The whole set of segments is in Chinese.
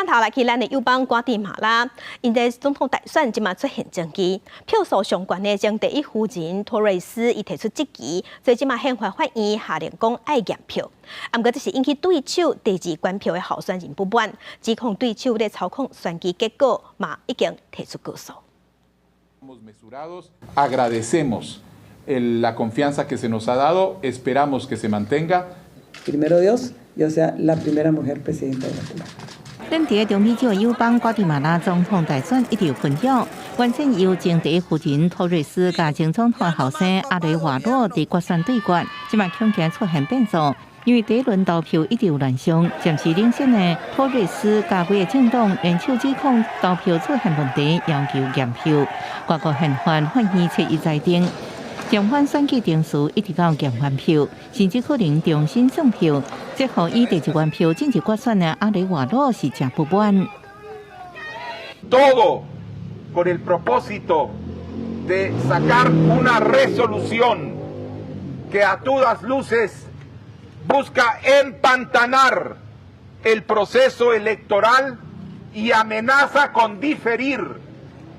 镜头来去咱的友邦瓜地马拉，因在总统大选即马出现争议，票数相关的将第一夫人托瑞斯伊提出质疑，所以即马宪法法院下令讲爱验票。不过这是引起对手第二关票的候选人不满，指控对手在操控选举结果，嘛已经提出告诉。Agradecemos la confianza que se nos ha dado, esperamos que se mantenga. Primero Dios, yo sea la primera mujer presidenta de Guatemala. 咱伫中美洲友邦瓜地马拉总统大选一直分晓，原先由前第一夫人托瑞斯甲前总统后生阿雷瓦洛伫决选对决，即马恐惊出现变数，因为第一轮投票一直有乱象，暂时领先的托瑞斯甲几个政党联手指控投票出现问题，要求验票。外国宪法法院7日裁定。将反选举定时一直到验完票，甚至可能重新算票。这互以第一关票进入决选的阿雷瓦洛是真不满。Todo con el propósito de sacar una resolución que a todas luces busca empantanar el proceso electoral y amenaza con diferir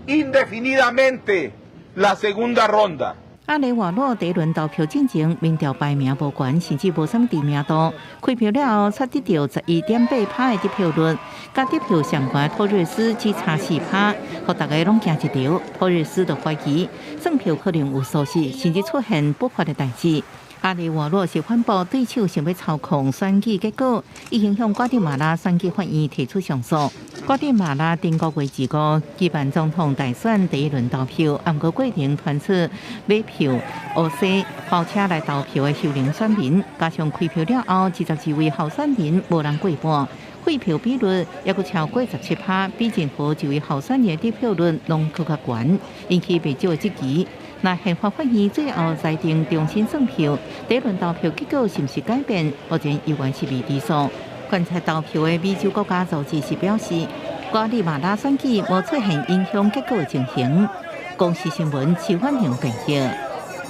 indefinidamente la segunda ronda. 阿雷瓦洛第一轮投票进前，民调排名无悬，甚至无什么知名度。开票了后，才得到11.8%的得票率，甲得票上悬托瑞斯只差4%，互大家拢惊一跳。托瑞斯就怀疑算票可能有疏失，甚至出现不法的代志。阿雷瓦洛是反驳对手想要操控选举结果，已经向瓜地马拉选举法院提出上诉。瓜地马拉顶个月25举办总统大选第一轮投票，不过过程传出买票、乌西、包车来投票的受领选民，加上开票了后，22位候选人无人过半，废票比率也阁超过17%，比任何一位候选人的得票率拢更加悬，引起不少的质疑。那宪法法院最后裁定重新算票，第一轮投票结果是不是改变，目前依然是未知数。观察投票的美洲国家组织是表示，瓜地马拉选举无出现影响结果的情形。公视新闻徐焕荣报道。